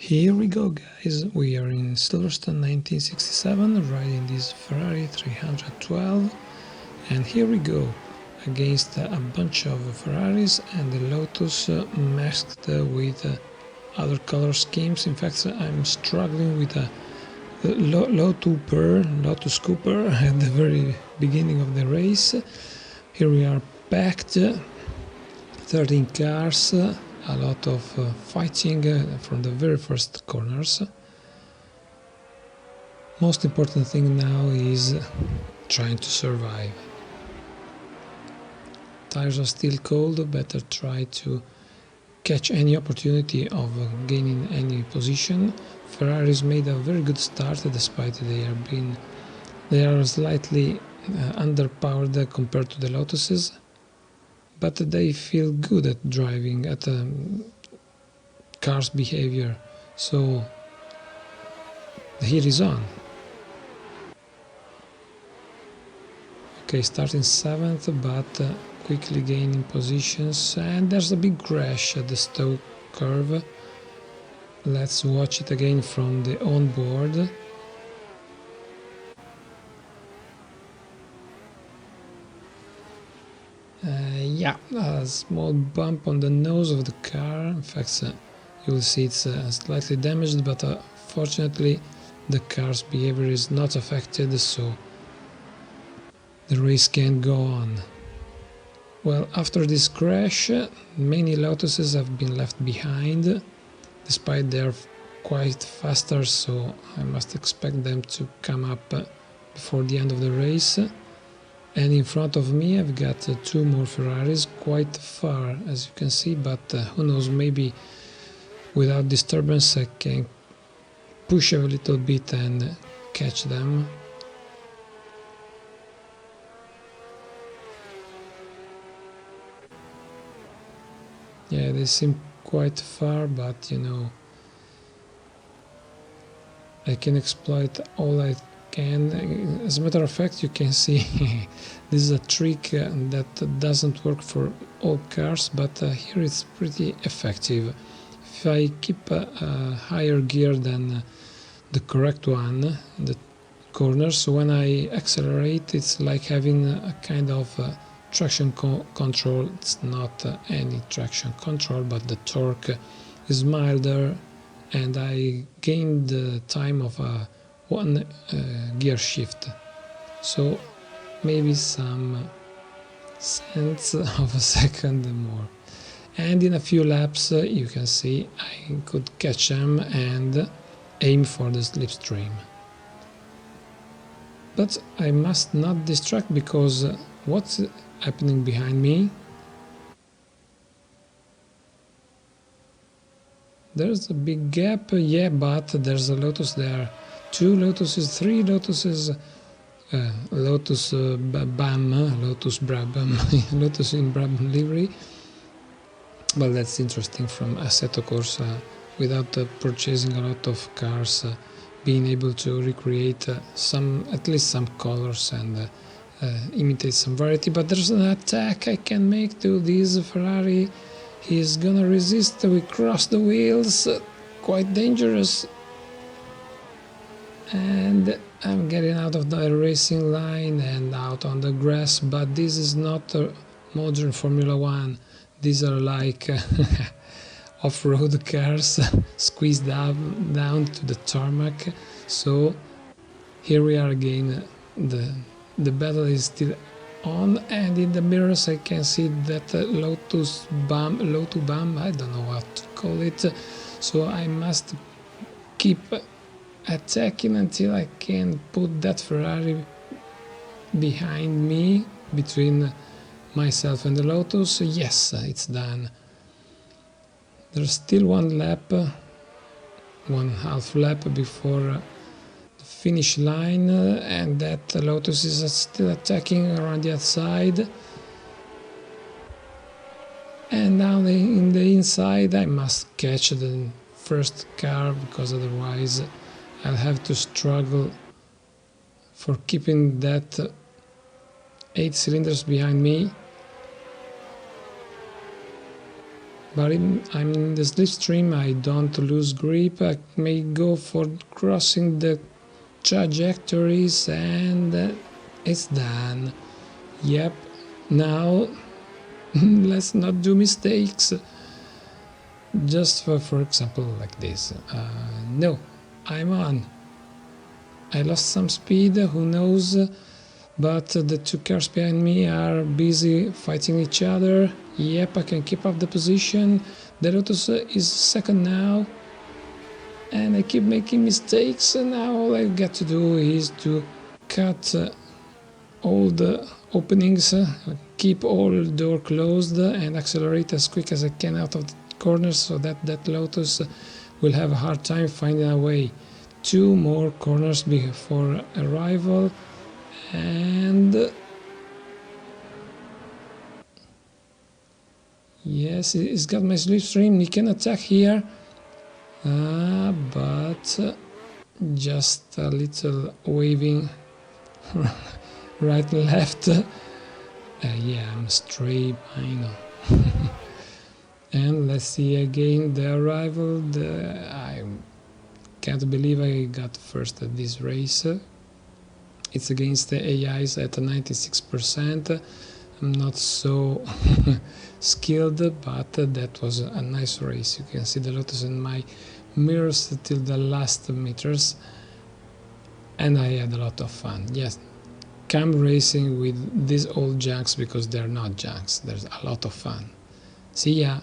Here we go, guys. We are in Silverstone 1967 riding this Ferrari 312, and here we go against a bunch of Ferraris and the Lotus masked with other color schemes. In fact, I'm struggling with a Lotus Cooper at the very beginning of the race. Here we are packed, 13 cars, a lot of fighting from the very first corners. Most important thing now is trying to survive. Tires are still cold, better try to catch any opportunity of gaining any position. Ferraris made a very good start despite they are slightly underpowered compared to the Lotuses, but they feel good at driving, at car's behavior, so the heat is on. Okay, starting 7th, but quickly gaining positions, and there's a big crash at the Stoke curve. Let's watch it again from the onboard. Yeah, a small bump on the nose of the car. In fact, you will see it's slightly damaged, but fortunately the car's behavior is not affected, so the race can go on. Well, after this crash, many Lotuses have been left behind, despite they're quite faster, so I must expect them to come up before the end of the race. And in front of me I've got two more Ferraris, quite far as you can see, but who knows, maybe without disturbance I can push a little bit and catch them. Yeah, they seem quite far, but you know, I can exploit all I can. As a matter of fact, you can see this is a trick that doesn't work for all cars, but here it's pretty effective. If I keep a higher gear than the correct one in the corners, when I accelerate it's like having a kind of traction control. It's not any traction control, but the torque is milder, and I gained the time of one gear shift, so maybe some cents of a second more. And in a few laps you can see I could catch them and aim for the slipstream. But I must not distract, because what's happening behind me? There's a big gap, yeah, but there's a Lotus there. Two Lotuses, three Lotuses, Lotu-bham, Lotus in Brabham livery. Well, that's interesting from Assetto Corsa, without purchasing a lot of cars, being able to recreate at least some colors and imitate some variety. But there's an attack I can make to this Ferrari. He's gonna resist. We cross the wheels, quite dangerous. And I'm getting out of the racing line and out on the grass, but this is not a modern Formula 1. These are like off-road cars squeezed down to the tarmac. So here we are again. The battle is still on, and in the mirrors I can see that Lotu-bham, I don't know what to call it, so I must keep attacking until I can put that Ferrari behind me, between myself and the Lotus. Yes, it's done. There's still one half lap before the finish line, and that Lotus is still attacking around the outside. And now in the inside I must catch the first car, because otherwise I'll have to struggle for keeping that 8 cylinders behind me. but I'm in the slipstream, I don't lose grip, I may go for crossing the trajectories, and it's done. Yep, now let's not do mistakes. Just for example like this. No, I'm on. I lost some speed, who knows, but the two cars behind me are busy fighting each other. Yep, I can keep up the position. The Lotus is second now, and I keep making mistakes, and now all I've got to do is to cut all the openings, keep all door closed, and accelerate as quick as I can out of the corners so that Lotus will have a hard time finding a way. 2 more corners before arrival, and yes, he's got my slipstream. He can attack here, but just a little waving right and left. Yeah, I'm straight Mino. And let's see again the arrival. I can't believe I got first at this race. It's against the AIs at 96%. I'm not so skilled, but that was a nice race. You can see the Lotus in my mirrors till the last meters, and I had a lot of fun. Yes, come racing with these old junks because they're not junks. There's a lot of fun. See ya!